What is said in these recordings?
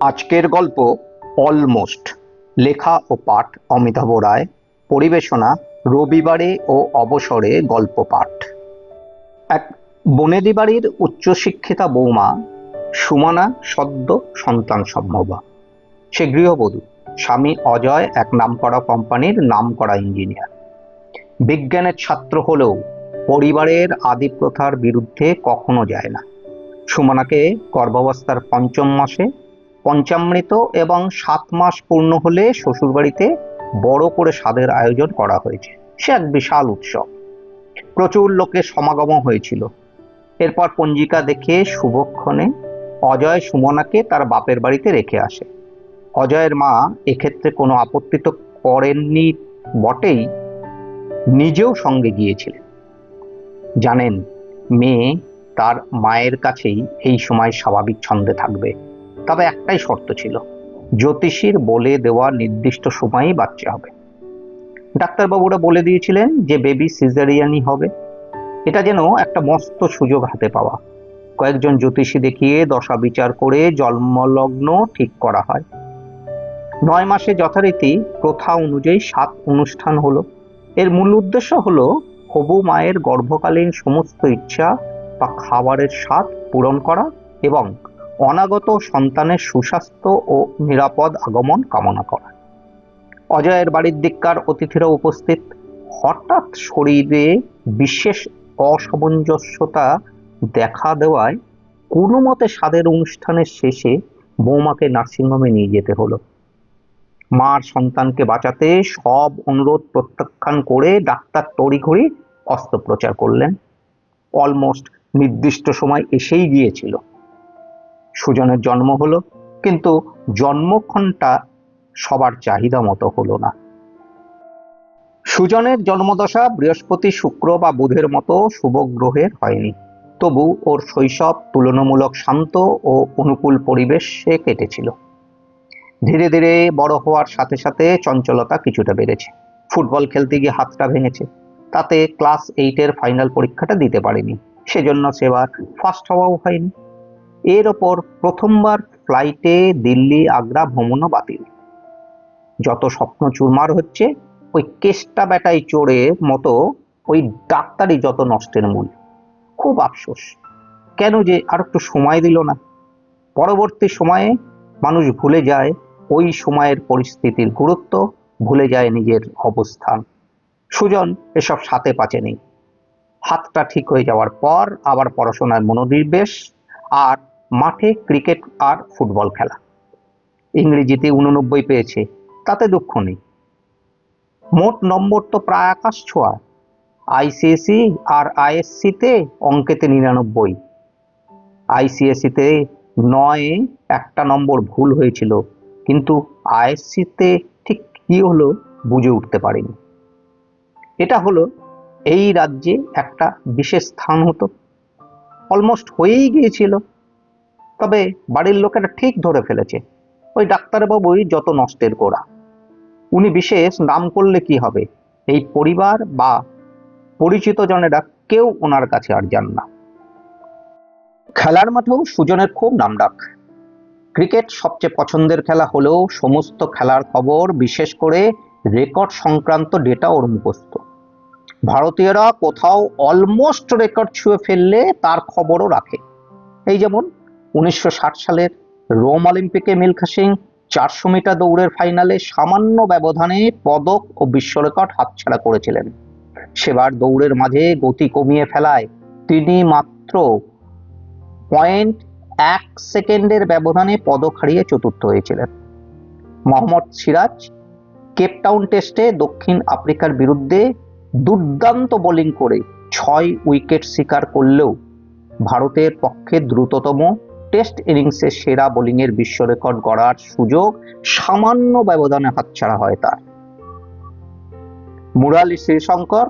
আজকের গল্প অলমোস্ট। লেখা ও পাঠ অমিতাভ রায়। পরিবেশনা রবিবারে ও অবসরে গল্প পাঠ। এক বনেদি বাড়ির উচ্চশিক্ষিতা বৌমা সুমনা সদ্য সন্তান সম্ভবা। সে গৃহবধূ। স্বামী অজয় এক নামকরা কোম্পানির নামকরা ইঞ্জিনিয়ার। বিজ্ঞানের ছাত্র হলেও পরিবারের আদি প্রথার বিরুদ্ধে কখনো যায় না। সুমনাকে গর্ভাবস্থার পঞ্চম মাসে পঞ্চামৃত এবং 7 মাস পূর্ণ হলে শ্বশুরবাড়িতে বড় করে স্বাদের আয়োজন করা হয়েছে। সে এক বিশাল উৎসব। প্রচুর লোকের সমাগম হয়েছিল। এরপর পঞ্জিকা দেখে শুভক্ষণে অজয় সুমনাকে তার বাপের বাড়িতে রেখে আসে। অজয়ের মা এক্ষেত্রে কোনো আপত্তি তো করেননি বটেই, নিজেও সঙ্গে গিয়েছিলেন। জানেন, মেয়ে তার মায়ের কাছেই এই সময় স্বাভাবিক ছন্দে থাকবে। তবে একটাই শর্ত ছিল, জ্যোতিষীর বলে দেওয়া নির্দিষ্ট সময়েই বাচ্চা হবে। ডাক্তারবাবুরা বলে দিয়েছিলেন যে বেবি সিজারিয়ানই হবে। এটা যেন একটা মস্ত সুযোগ হাতে পাওয়া। কয়েকজন জ্যোতিষী দেখিয়ে দশা বিচার করে জন্মলগ্ন ঠিক করা হয়। 9 মাসে যথারীতি প্রথা অনুযায়ী 7 অনুষ্ঠান হলো। এর মূল উদ্দেশ্য হলো হবু মায়ের গর্ভকালীন সমস্ত ইচ্ছা বা খাবারের স্বাদ পূরণ করা এবং অনাগত সন্তানের সুস্বাস্থ্য ও নিরাপদ আগমন কামনা করা। অজয়ের বাড়ির দিককার অতিথিরা উপস্থিত। হঠাৎ শরীরে বিশেষ অসামঞ্জস্যতা দেখা দেওয়ায় কোনো মতে স্বাদের অনুষ্ঠানের শেষে বৌমাকে নার্সিংহোমে নিয়ে যেতে হলো। মার সন্তানকে বাঁচাতে সব অনুরোধ প্রত্যাখ্যান করে ডাক্তার তড়িঘড়ি অস্ত্রোপচার করলেন। অলমোস্ট নির্দিষ্ট সময় এসেই গিয়েছিল। সুজনের জন্ম হলো, কিন্তু জন্মক্ষণটা সবার চাহিদা মতো হলো না। সুজনের জন্মদশা বৃহস্পতি, শুক্র বা বুধের মতো শুভ গ্রহের হয়নি। তবু ওর শৈশব তুলনামূলক শান্ত ও অনুকূল পরিবেশে কেটেছিল। ধীরে ধীরে বড় হওয়ার সাথে সাথে চঞ্চলতা কিছুটা বেড়েছে। ফুটবল খেলতে গিয়ে হাতটা ভেঙেছে। তাতে ক্লাস 8-এর ফাইনাল পরীক্ষাটা দিতে পারেনি। সেজন্য সেবার ফার্স্ট হওয়াও হয়নি। এর ওপর প্রথমবার ফ্লাইটে দিল্লি আগ্রা ভ্রমণও বাতিল। যত স্বপ্ন চুরমার হচ্ছে, ওই কেষ্টা বেটাই চোরের মতো ওই ডাক্তারই যত নষ্টের মূল। খুব আফসোস, কেন যে আর একটু সময় দিল না। পরবর্তী সময়ে মানুষ ভুলে যায় ওই সময়ের পরিস্থিতির গুরুত্ব, ভুলে যায় নিজের অবস্থান। সুজন এসব সাথে পাচে নেই। হাতটা ঠিক হয়ে যাওয়ার পর আবার পড়াশোনার মনোনিবেশ, আর মাঠে ক্রিকেট আর ফুটবল খেলা। ইংরেজিতে 89 পেয়েছে, তাতে দুঃখ নেই। মোট নম্বর তো প্রায় আকাশ ছোঁয়া। আইসিএসই আর আইএসসিতে অঙ্কেতে 99। আইসিএসসিতে 9-এ একটা নম্বর ভুল হয়েছিল, কিন্তু আইএসসিতে ঠিক কি হলো বুঝে উঠতে পারিনি। এটা হলো এই রাজ্যে একটা বিশেষ স্থান হতো। অলমোস্ট হয়েই গিয়েছিল। তবে বাড়ির লোকেরা ঠিক ধরে ফেলেছে, ওই ডাক্তারবাবুই যত নষ্টের গোড়া। উনি বিশেষ নাম করলে কি হবে, এই পরিবার বা পরিচিত জনেরা কেউ ওনার কাছে আর যান না। খেলার মাঠেও সুজনের খুব নামডাক। ক্রিকেট সবচেয়ে পছন্দের খেলা হলেও সমস্ত খেলার খবর, বিশেষ করে রেকর্ড সংক্রান্ত ডেটা ওর মুখস্থ। ভারতীয়রা কোথাও অলমোস্ট রেকর্ড ছুঁয়ে ফেললে তার খবরও রাখে। এই যেমন 1960 সালের রোম অলিম্পিকে মিলখা সিং 400 মিটার দৌড়ের ফাইনালে সামান্য ব্যবধানে পদক ও বিশ্ব রেকর্ড হাতছাড়া করেছিলেন। সেবার দৌড়ের মাঝে গতি কমিয়ে ফেলায় তিনি মাত্র 0.1 সেকেন্ডের ব্যবধানে পদক হারিয়ে চতুর্থ হয়েছিলেন। মোহাম্মদ সিরাজ কেপটাউন টেস্টে দক্ষিণ আফ্রিকার বিরুদ্ধে দুর্দান্ত বোলিং করে 6 উইকেট শিকার করলেও ভারতের পক্ষে দ্রুততম টেস্ট ইনিংসে সেরা বোলিংয়ের বিশ্ব রেকর্ড গড়ার সুযোগ সামান্য ব্যবধানে হাতছাড়া হয় তার। মুরালি শ্রীশঙ্কর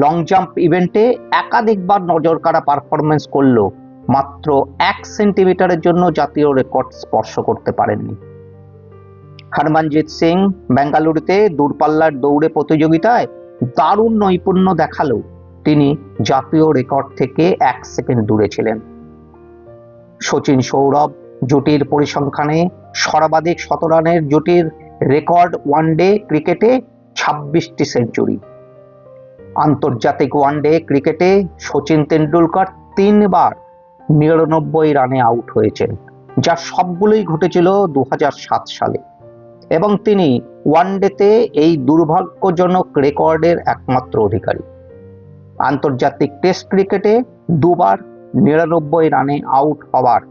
লং জাম্প ইভেন্টে একাধিকবার নজরকাড়া পারফরমেন্স করলেও মাত্র 1 সেন্টিমিটারের জন্য জাতীয় রেকর্ড স্পর্শ করতে পারেননি। হরমনজিৎ সিং বেঙ্গালুরুতে দূরপাল্লার দৌড়ে প্রতিযোগিতায় দারুণ নৈপুণ্য দেখালেও তিনি জাতীয় রেকর্ড থেকে 1 সেকেন্ড দূরে ছিলেন। শচীন সৌরভ জুটির পরিসংখ্যানে সর্বাধিক শতরানের জুটির রেকর্ড ওয়ানডে ক্রিকেটে 26টি সেঞ্চুরি। আন্তর্জাতিক ওয়ানডে ক্রিকেটে সচিন তেন্ডুলকর 3বার 99 রানে আউট হয়েছেন, যা সবগুলোই ঘটেছিল 2007 সালে, এবং তিনি ওয়ানডেতে এই দুর্ভাগ্যজনক রেকর্ডের একমাত্র অধিকারী। আন্তর্জাতিক টেস্ট ক্রিকেটে 2বার 99 রানে আউট হওয়ার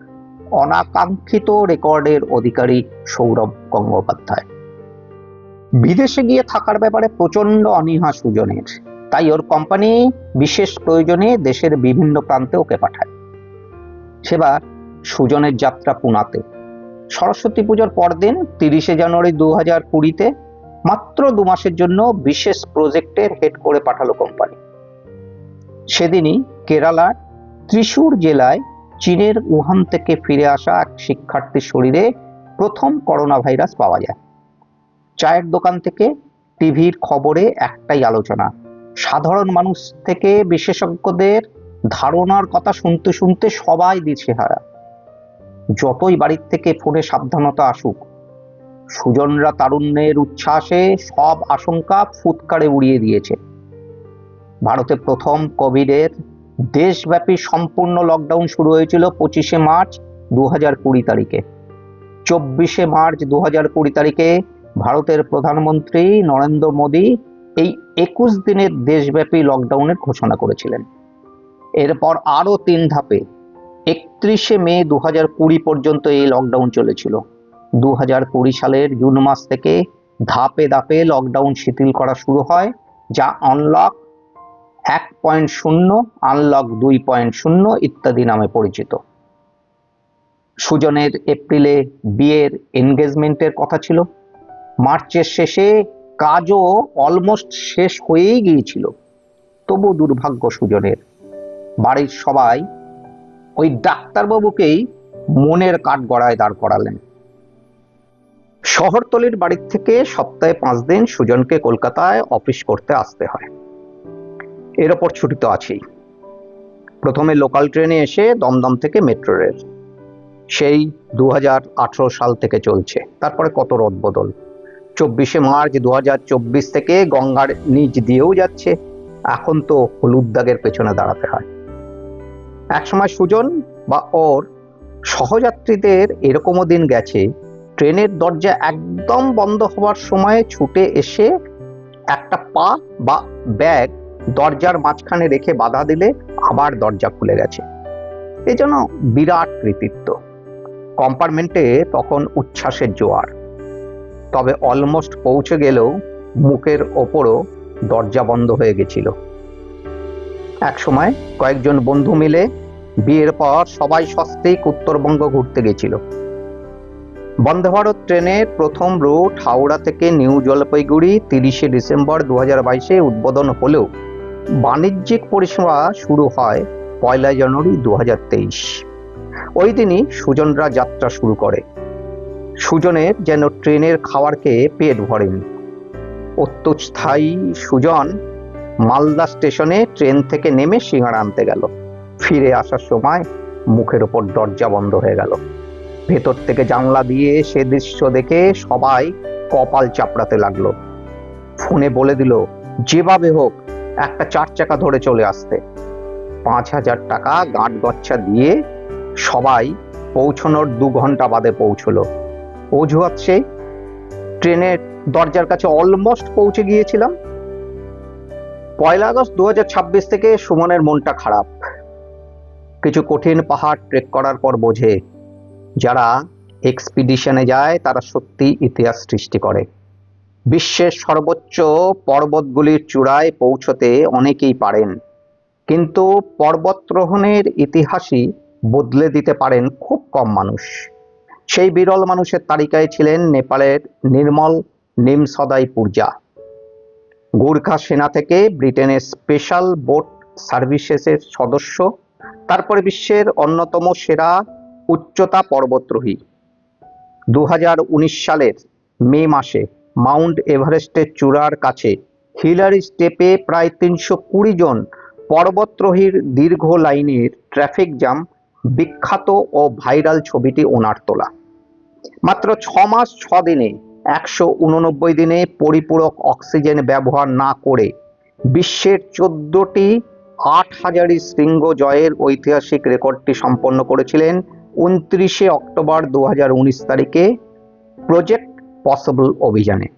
অনাকাঙ্ক্ষিত রেকর্ডের অধিকারী সৌরভ গঙ্গোপাধ্যায়। বিদেশে গিয়ে থাকার ব্যাপারে প্রচন্ড অনীহা সুজনের, তাই ওর কোম্পানি বিশেষ প্রয়োজনে দেশের বিভিন্ন প্রান্তে ওকে পাঠায়। সেবার সুজনের যাত্রা পুনাতে। সরস্বতী পুজোর পরদিন 30শে জানুয়ারি 2020-তে মাত্র 2 মাসের জন্য বিশেষ প্রজেক্টের হেড করে পাঠালো কোম্পানি। সেদিনই কেরালার ত্রিশূর জেলায় চীনের উহান থেকে ফিরে আসা এক শিক্ষার্থীর শরীরে প্রথম করোনা ভাইরাস পাওয়া যায়। চায়ের দোকান থেকে টিভির খবরে একটাই আলোচনা, সাধারণ মানুষ থেকে বিশেষজ্ঞদের ধারণার কথা শুনতে শুনতে সবাই দিশেহারা। যতই বাড়ির থেকে ফোনে সাবধানতা আসুক, সুজনরা তারুণ্যের উচ্ছ্বাসে সব আশঙ্কা ফুৎকারে উড়িয়ে দিয়েছে। ভারতে প্রথম কোভিডের দেশব্যাপী সম্পূর্ণ লকডাউন শুরু হয়েছিল 25শে মার্চ 2020 তারিখে। 24শে মার্চ 2020 তারিখে ভারতের প্রধানমন্ত্রী নরেন্দ্র মোদী এই 21 দিনের দেশব্যাপী লকডাউনের ঘোষণা করেছিলেন। এরপর আরও 3 ধাপে 31শে মে 2020 পর্যন্ত এই লকডাউন চলেছিল। 2020 সালের জুন মাস থেকে ধাপে ধাপে লকডাউন শিথিল করা শুরু হয়, যা আনলক 1.0, আনলক 2.0 ইত্যাদি নামে পরিচিত। সুজনের এপ্রিলে বিয়ের এনগেজমেন্টের কথা ছিল। মার্চের শেষে কাজও অলমোস্ট শেষ হয়েই গিয়েছিল। তবু দুর্ভাগ্য সুজনের, বাড়ির সবাই ওই ডাক্তারবাবুকেই মনের কাঠগড়ায় দাঁড় করালেন। শহরতলির বাড়ির থেকে সপ্তাহে 5 দিন সুজনকে কলকাতায় অফিস করতে আসতে হয়। এর ওপর ছুটি তো আছেই। প্রথমে লোকাল ট্রেনে এসে দমদম থেকে মেট্রো রেল, সেই 2018 সাল থেকে চলছে। তারপরে কত রদবদল। 24শে মার্চ 2024 থেকে গঙ্গার নিচ দিয়েও যাচ্ছে। এখন তো হলুদ দাগের পেছনে দাঁড়াতে হয়। একসময় সুজন বা ওর সহযাত্রীদের এরকমও দিন গেছে, ট্রেনের দরজা একদম বন্ধ হওয়ার সময় ছুটে এসে একটা পা বা ব্যাগ দরজার মাঝখানে রেখে বাধা দিলে আবার দরজা খুলে গেছে। এজন্য বিরাট কৃতিত্ব। কম্পার্টমেন্টে তখন উচ্ছ্বাসের জোয়ার। তবে অলমোস্ট পৌঁছে গেলেও মুখের ওপরও দরজা বন্ধ হয়ে গেছিল। একসময় কয়েকজন বন্ধু মিলে বিয়ের পর সবাই সস্ত্রীক উত্তরবঙ্গ ঘুরতে গেছিল। বন্দে ভারত ট্রেনের প্রথম রুট হাওড়া থেকে নিউ জলপাইগুড়ি 30শে ডিসেম্বর 2022-এ উদ্বোধন হলেও বাণিজ্যিক পরিষেবা শুরু হয় 1 জানুয়ারি 2023। ওই দিনই সুজনরা যাত্রা শুরু করে। সুজনের যেন ট্রেনের খাবার খেয়ে পেট ভরেনি। অত্যুৎসাহী সুজন মালদা স্টেশনে ট্রেন থেকে নেমে সিঙ্গাড়া আনতে গেল। ফিরে আসার সময় মুখের ওপর দরজা বন্ধ হয়ে গেল। ভেতর থেকে জানলা দিয়ে সে দৃশ্য দেখে সবাই কপাল চাপড়াতে লাগলো। ফোনে বলে দিল যেভাবে হোক একটা 4 চাকা ধরে চলে আসতে। 5,000 টাকা গাঁট গচ্ছা দিয়ে সবাই পৌঁছানোর 2 ঘন্টা বাদে পৌঁছলো। অজুহাত সে ট্রেনের দরজার কাছে অলমোস্ট পৌঁছে গিয়েছিলাম। 1 আগস্ট 2026 থেকে সুমনের মনটা খারাপ। কিছু কঠিন পাহাড় ট্রেক করার পর বোঝে, যারা এক্সপিডিশনে যায় তারা সত্যি ইতিহাস সৃষ্টি করে। বিশ্বের সর্বোচ্চ পর্বতগুলির চূড়ায় পৌঁছতে অনেকেই পারেন, কিন্তু পর্বতারোহণের ইতিহাসই বদলে দিতে পারেন খুব কম মানুষ। সেই বিরল মানুষের তালিকায় ছিলেন নেপালের নির্মল নিমসদাই পূর্জা। গুর্খা সেনা থেকে ব্রিটেনের স্পেশাল বোট সার্ভিসেসের সদস্য, তারপরে বিশ্বের অন্যতম সেরা উচ্চতা পর্বতারোহী। 2019 সালের মে মাসে মাউন্ট এভারেস্টের চূড়ার কাছে হিলারি স্টেপে প্রায় 320 জন পর্বতারোহীর দীর্ঘ লাইনের ট্রাফিক জ্যাম বিখ্যাত ও ভাইরাল ছবিটি ওনার তোলা। মাত্র 6 মাস 6 দিনে 189 দিনে পরিপূরক অক্সিজেন ব্যবহার না করে বিশ্বের 14টি 8000 শৃঙ্গ জয়ের ঐতিহাসিক রেকর্ডটি সম্পন্ন করেছিলেন 29শে অক্টোবর 2019 তারিখে প্রজেক্ট পসিবল অভিযানে।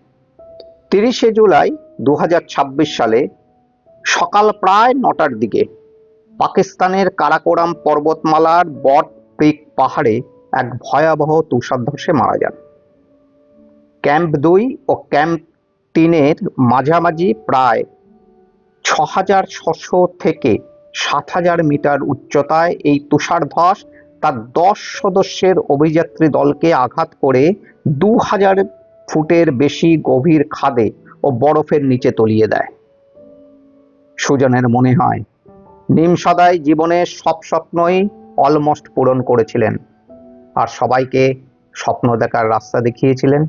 30শে জুলাই 2026 সালে সকাল প্রায় 9টার দিকে পাকিস্তানের কারাকোরাম পর্বতমালার বট ক্রিক পাহাড়ে এক ভয়াবহ তুষারধসে মারা যান। ক্যাম্প 2 ও ক্যাম্প 3-এর মাঝামাঝি প্রায় 6600 থেকে 7000 মিটার উচ্চতায় এই তুষারধস তার 10 সদস্যের অভিযাত্রী দলকে আঘাত করে 2000 ফুটের বেশি গভীর খাদে ও বরফের নিচে তলিয়ে দেয়। সুজনের মনে হয় নিমসদাই জীবনের সব স্বপ্নই অলমোস্ট পূরণ করেছিলেন আর সবাইকে স্বপ্ন দেখার রাস্তা দেখিয়েছিলেন।